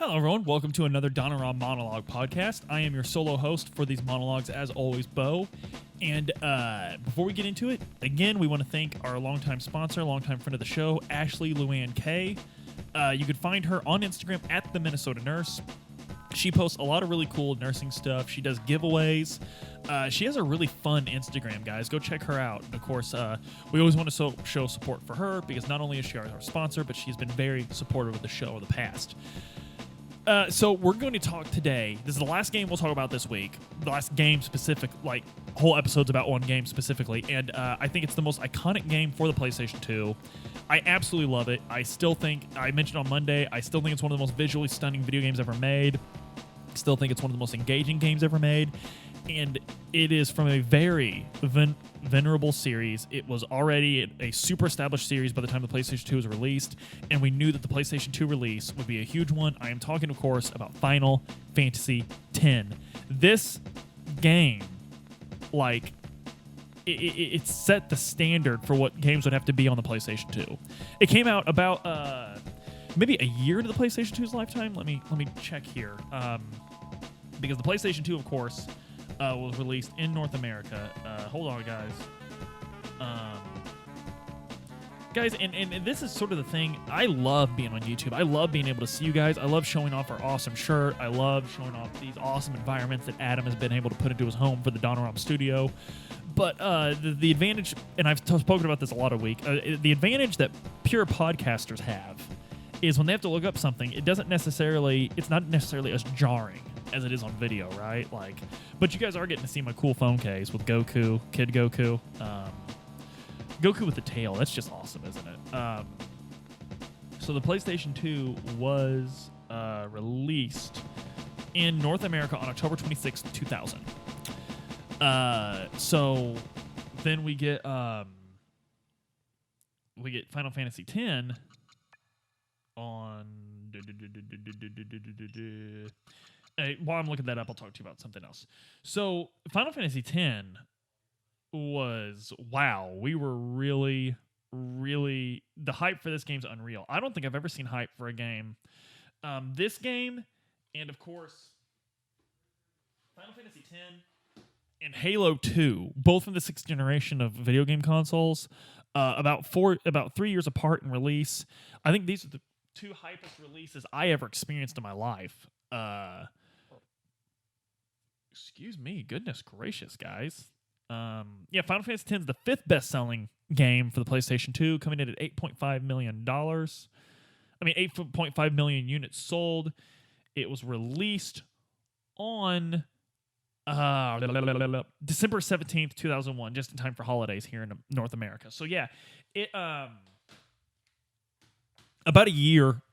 Hello, everyone. Welcome to another Donaron Monologue podcast. I am your solo host for these monologues, as always, Beau. And before we get into it, again, we want to thank our longtime sponsor, longtime friend of the show, Ashley Luann K. You can find her on Instagram at The Minnesota Nurse. She posts a lot of really cool nursing stuff. She does giveaways. She has a really fun Instagram, guys. Go check her out. And, of course, we always want to show support for her because not only is she our sponsor, but she's been very supportive of the show in the past. So we're going to talk today. This is the last game we'll talk about this week. The last game specific, like whole episode's about one game specifically. And I think it's the most iconic game for the PlayStation 2. I absolutely love it. I still think, I mentioned on Monday, I still think it's one of the most visually stunning video games ever made. Still think it's one of the most engaging games ever made. And it is from a very venerable series. It was already a super established series by the time the PlayStation 2 was released, and we knew that the PlayStation 2 release would be a huge one. I am talking, of course, about Final Fantasy X. This game, like, it set the standard for what games would have to be on the PlayStation 2. It came out about maybe a year into the PlayStation 2's lifetime. Let me check here, because the PlayStation 2, of course, was released in North America. Hold on, guys. And this is sort of the thing. I love being on YouTube. I love being able to see you guys. I love showing off our awesome shirt. I love showing off these awesome environments that Adam has been able to put into his home for the Donaron studio. But the advantage, and I've spoken about this a lot of week, the advantage that pure podcasters have is when they have to look up something, it's not necessarily as jarring as it is on video, right? Like, but you guys are getting to see my cool phone case with Goku, Kid Goku. Goku with the tail. That's just awesome, isn't it? So the PlayStation 2 was released in North America on October 26th, 2000. So then we get Final Fantasy X on. While I'm looking that up, I'll talk to you about something else. So Final Fantasy X was, wow, we were really, really, the hype for this game's unreal. I don't think I've ever seen hype for a game. This game, and of course, Final Fantasy X and Halo 2, both from the 6th generation of video game consoles, about 3 years apart in release. I think these are the two hypest releases I ever experienced in my life. Excuse me, goodness gracious, guys. Final Fantasy X is the 5th best-selling game for the PlayStation 2, coming in at $8.5 million. 8.5 million units sold. It was released on December 17th, 2001, just in time for holidays here in North America. So yeah, it about a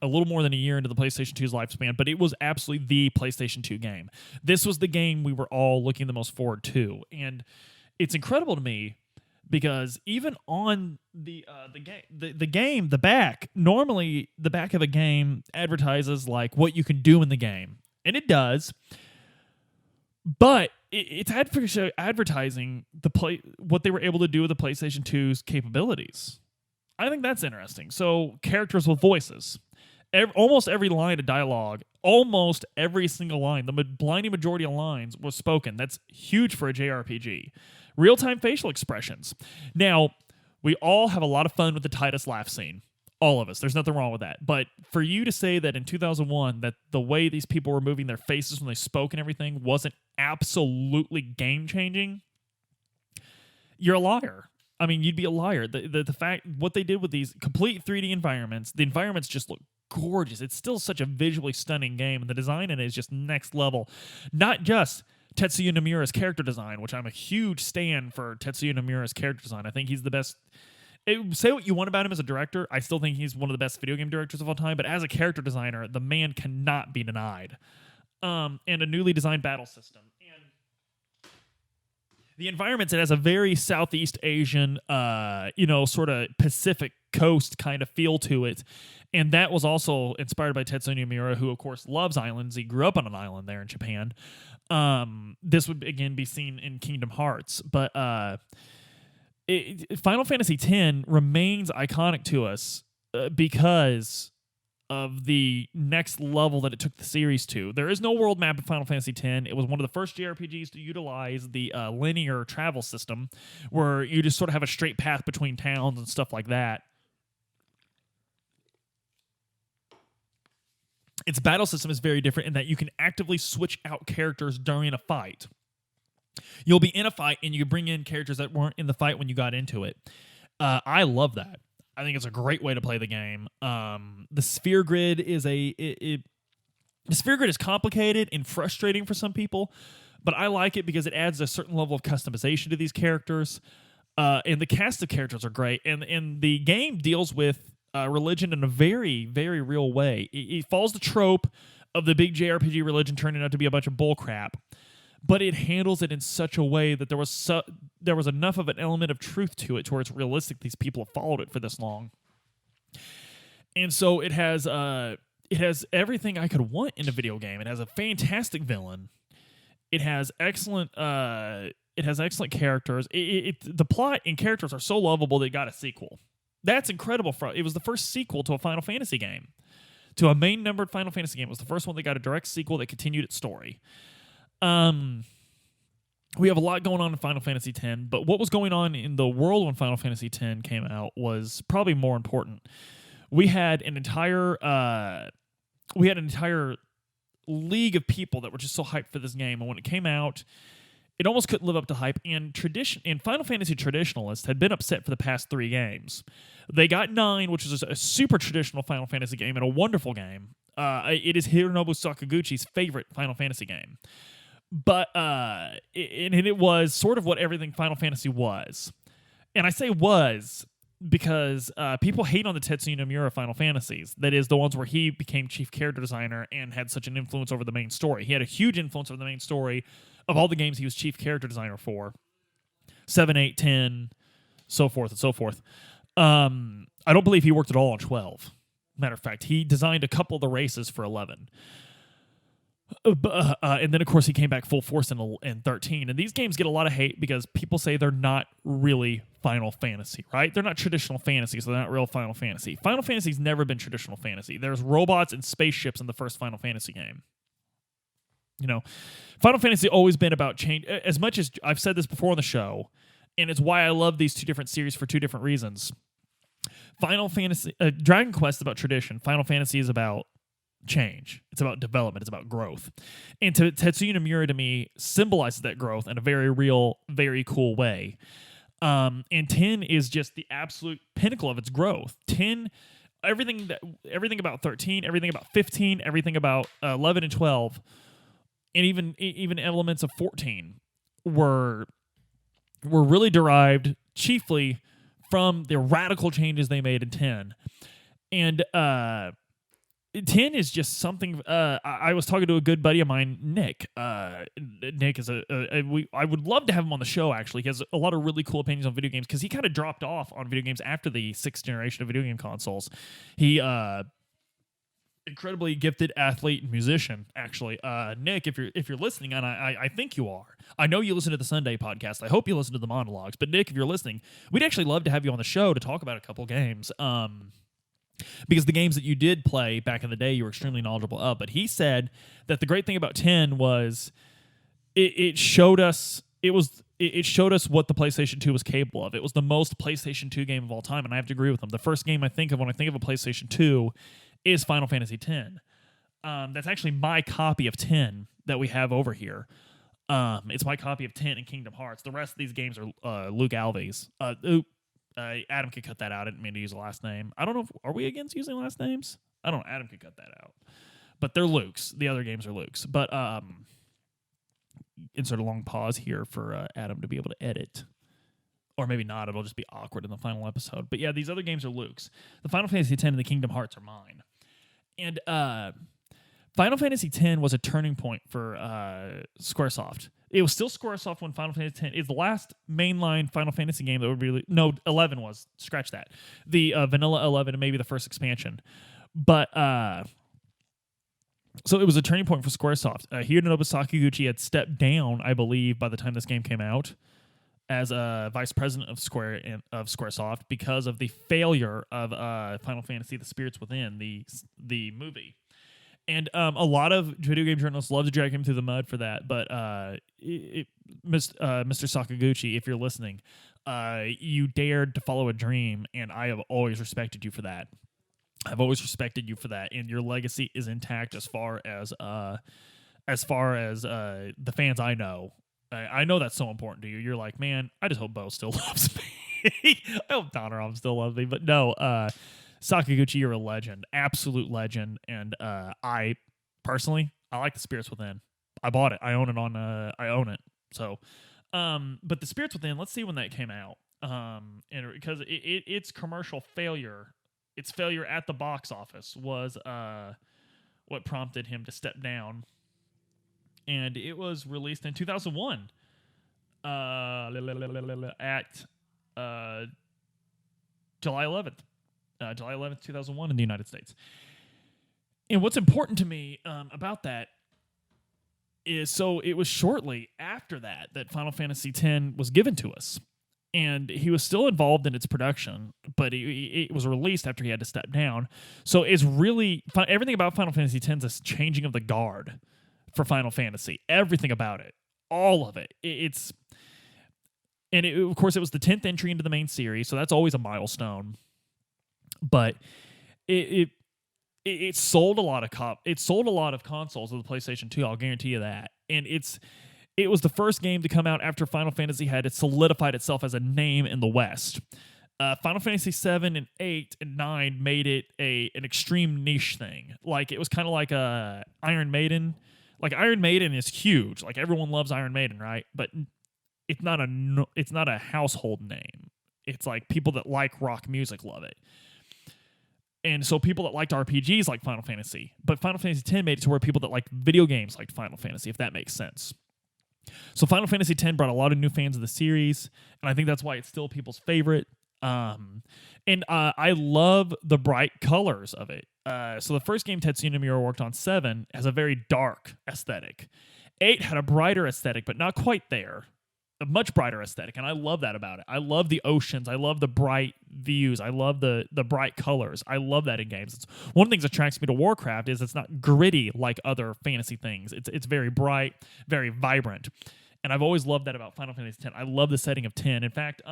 little more than a year into the PlayStation 2's lifespan, but it was absolutely the PlayStation 2 game. This was the game we were all looking the most forward to, and it's incredible to me because even on the back, normally the back of a game advertises like what you can do in the game, and it does, but it's advertising what they were able to do with the PlayStation 2's capabilities. I think that's interesting. So, characters with voices. Almost every line of dialogue, almost every single line, the blinding majority of lines was spoken. That's huge for a JRPG. Real-time facial expressions. Now, we all have a lot of fun with the Titus laugh scene. All of us. There's nothing wrong with that. But for you to say that in 2001, that the way these people were moving their faces when they spoke and everything wasn't absolutely game-changing, you're a liar. I mean, you'd be a liar. The fact, what they did with these complete 3D environments, the environments just look gorgeous. It's still such a visually stunning game, and the design in it is just next level. Not just Tetsuya Nomura's character design, which I'm a huge stan for Tetsuya Nomura's character design. I think he's the best. Say what you want about him as a director, I still think he's one of the best video game directors of all time, but as a character designer, the man cannot be denied. And a newly designed battle system. And the environments, it has a very Southeast Asian, sort of Pacific coast kind of feel to it. And that was also inspired by Tetsuya Nomura, who, of course, loves islands. He grew up on an island there in Japan. This would, again, be seen in Kingdom Hearts. But Final Fantasy X remains iconic to us because of the next level that it took the series to. There is no world map in Final Fantasy X. It was one of the first JRPGs to utilize the linear travel system, where you just sort of have a straight path between towns and stuff like that. Its battle system is very different in that you can actively switch out characters during a fight. You'll be in a fight and you can bring in characters that weren't in the fight when you got into it. I love that. I think it's a great way to play the game. The sphere grid is the sphere grid is complicated and frustrating for some people, but I like it because it adds a certain level of customization to these characters. And the cast of characters are great. And the game deals with religion in a very, very real way. It follows the trope of the big JRPG religion turning out to be a bunch of bullcrap, but it handles it in such a way that there was enough of an element of truth to it to where it's realistic these people have followed it for this long. And so it has everything I could want in a video game. It has a fantastic villain. It has excellent characters. The plot and characters are so lovable they got a sequel. That's incredible. It was the first sequel to a Final Fantasy game. To a main numbered Final Fantasy game. It was the first one that got a direct sequel that continued its story. We have a lot going on in Final Fantasy X, but what was going on in the world when Final Fantasy X came out was probably more important. We had an entire league of people that were just so hyped for this game, and when it came out, it almost couldn't live up to hype. And Final Fantasy traditionalists had been upset for the past 3 games. They got 9, which is a super traditional Final Fantasy game and a wonderful game. It is Hironobu Sakaguchi's favorite Final Fantasy game. But it was sort of what everything Final Fantasy was. And I say was because people hate on the Tetsuya Nomura Final Fantasies. That is, the ones where he became chief character designer and had such an influence over the main story. He had a huge influence over the main story of all the games he was chief character designer for. 7, 8, 10, so forth and so forth. I don't believe he worked at all on 12. Matter of fact, he designed a couple of the races for 11. And then, of course, he came back full force in 13. And these games get a lot of hate because people say they're not really Final Fantasy, right? They're not traditional fantasy, so they're not real Final Fantasy. Final Fantasy's never been traditional fantasy. There's robots and spaceships in the first Final Fantasy game. You know, Final Fantasy always been about change. As much as I've said this before on the show, and it's why I love these 2 different series for 2 different reasons. Final Fantasy, Dragon Quest is about tradition. Final Fantasy is about change. It's about development. It's about growth. And Tetsuya Nomura, to me, symbolizes that growth in a very real, very cool way. And 10 is just the absolute pinnacle of its growth. 10, everything about 13, everything about 15, everything about 11 and 12, and even elements of 14 were really derived chiefly from the radical changes they made in 10. And 10 is just something. I was talking to a good buddy of mine, Nick. Nick is I would love to have him on the show. Actually, he has a lot of really cool opinions on video games because he kind of dropped off on video games after the 6th generation of video game consoles. He incredibly gifted athlete and musician. Actually, Nick, if you're listening, and I think you are. I know you listen to the Sunday podcast. I hope you listen to the monologues. But Nick, if you're listening, we'd actually love to have you on the show to talk about a couple games. Because the games that you did play back in the day, you were extremely knowledgeable of. But he said that the great thing about 10 was it showed us it showed us what the PlayStation 2 was capable of. It was the most PlayStation 2 game of all time, and I have to agree with him. The first game I think of when I think of a PlayStation 2 is Final Fantasy X. That's actually my copy of 10 that we have over here. It's my copy of 10 and Kingdom Hearts. The rest of these games are Luke Alves. Adam could cut that out. I didn't mean to use a last name. I don't know. Are we against using last names? I don't know. Adam could cut that out. But they're Luke's. The other games are Luke's. But insert a long pause here for Adam to be able to edit. Or maybe not. It'll just be awkward in the final episode. But yeah, these other games are Luke's. The Final Fantasy X and the Kingdom Hearts are mine. And Final Fantasy X was a turning point for Squaresoft. It was still Squaresoft when Final Fantasy X is the last mainline Final Fantasy game that would really... No, 11 was. Scratch that. The Vanilla 11 and maybe the first expansion. But... So it was a turning point for Squaresoft. Hironobu Sakaguchi had stepped down, I believe, by the time this game came out as a vice president of Squaresoft because of the failure of Final Fantasy: The Spirits Within, the movie. And a lot of video game journalists love to drag him through the mud for that. But Mr. Sakaguchi, if you're listening, you dared to follow a dream, and I have always respected you for that. I've always respected you for that, and your legacy is intact as far as the fans I know. I know that's so important to you. You're like, man, I just hope Beau still loves me. I hope Donoram still loves me. But no, Sakaguchi, you're a legend, absolute legend. And I personally, I like The Spirits Within. I bought it. I own it. So, but The Spirits Within, let's see when that came out. And because its commercial failure, its failure at the box office was what prompted him to step down. And it was released in 2001 at July 11th. July 11th, 2001 in the United States. And what's important to me about that is, so it was shortly after that Final Fantasy X was given to us. And he was still involved in its production, but it was released after he had to step down. So it's really, everything about Final Fantasy X is a changing of the guard for Final Fantasy. Everything about it. All of it. Of course, it was the 10th entry into the main series, so that's always a milestone. But it sold a lot of consoles of the PlayStation 2, I'll guarantee you that. And it was the first game to come out after Final Fantasy had solidified itself as a name in the West. Final Fantasy 7 and 8 and 9 made it an extreme niche thing. Like, it was kind of like a Iron Maiden. Like, Iron Maiden is huge. Like, everyone loves Iron Maiden, right? But it's not a household name. It's like people that like rock music love it. And so people that liked RPGs like Final Fantasy. But Final Fantasy X made it to where people that liked video games liked Final Fantasy, if that makes sense. So Final Fantasy X brought a lot of new fans of the series, and I think that's why it's still people's favorite. I love the bright colors of it. So the first game Tetsuya Nomura worked on, 7, has a very dark aesthetic. 8 had a brighter aesthetic, but not quite there. A much brighter aesthetic, and I love that about it. I love the oceans. I love the bright views. I love the bright colors. I love that in games. It's one of the things that attracts me to Warcraft is it's not gritty like other fantasy things. It's very bright, very vibrant, and I've always loved that about Final Fantasy X. I love the setting of 10. In fact,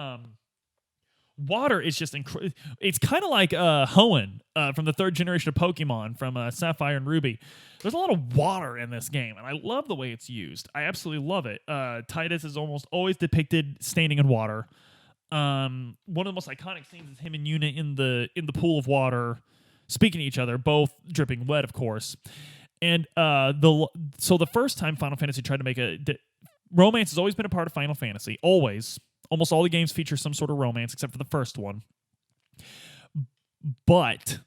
water is just incredible. It's kind of like Hoenn from the 3rd generation of Pokemon from Sapphire and Ruby. There's a lot of water in this game, and I love the way it's used. I absolutely love it. Tidus is almost always depicted standing in water. One of the most iconic scenes is him and Yuna in the pool of water, speaking to each other, both dripping wet, of course. And so the first time Final Fantasy tried to make romance has always been a part of Final Fantasy, always. Almost all the games feature some sort of romance, except for the first one. But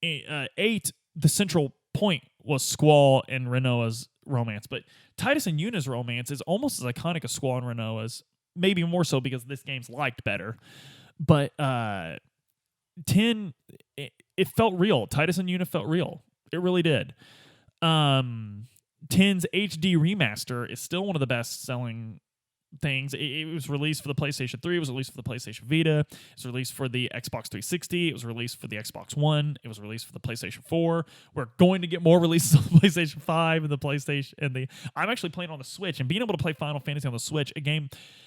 8, the central point was Squall and Renoa's romance. But Tidus and Yuna's romance is almost as iconic as Squall and Renoa's, maybe more so because this game's liked better. But 10, it felt real. Tidus and Yuna felt real. It really did. 10's HD remaster is still one of the best-selling things. It was released for the PlayStation 3. It was released for the PlayStation Vita. It was released for the Xbox 360. It was released for the Xbox One. It was released for the PlayStation 4. We're going to get more releases on the PlayStation 5 and the PlayStation I'm actually playing on the Switch, and being able to play Final Fantasy on the Switch,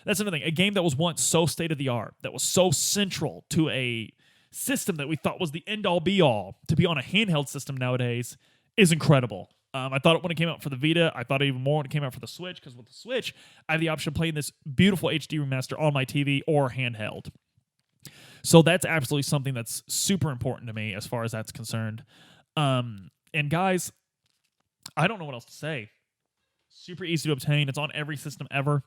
that's another thing. A game that was once so state of the art, that was so central to a system that we thought was the end all be all, to be on a handheld system nowadays is incredible. I thought it when it came out for the Vita. I thought it even more when it came out for the Switch, because with the Switch, I have the option of playing this beautiful HD remaster on my TV or handheld. So that's absolutely something that's super important to me as far as that's concerned. And guys, I don't know what else to say. Super easy to obtain. It's on every system ever.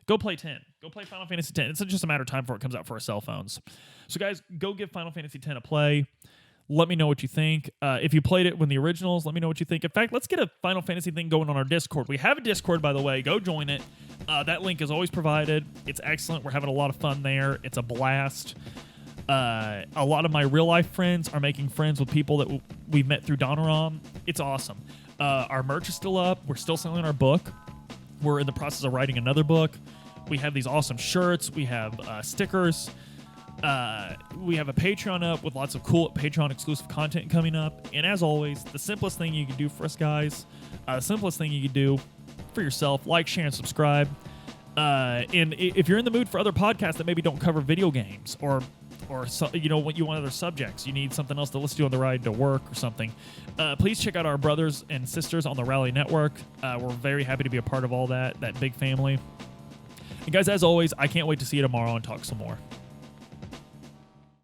Go play 10. Go play Final Fantasy X. It's just a matter of time before it comes out for our cell phones. So guys, go give Final Fantasy X a play. Let me know what you think. If you played it when the originals, let me know what you think. In fact, let's get a Final Fantasy thing going on our Discord. We have a Discord, by the way. Go join it. That link is always provided. It's excellent. We're having a lot of fun there. It's a blast. A lot of my real-life friends are making friends with people that we've met through Donoram. It's awesome. Our merch is still up. We're still selling our book. We're in the process of writing another book. We have these awesome shirts. We have stickers. We have a Patreon up with lots of cool Patreon exclusive content coming up. And as always, the simplest thing you can do for us guys, the simplest thing you can do for yourself, like, share, and subscribe. And if you're in the mood for other podcasts that maybe don't cover video games or so, you know, what you want other subjects, you need something else to listen to on the ride to work or something, please check out our brothers and sisters on the Rally Network. We're very happy to be a part of all that big family. And guys, as always, I can't wait to see you tomorrow and talk some more.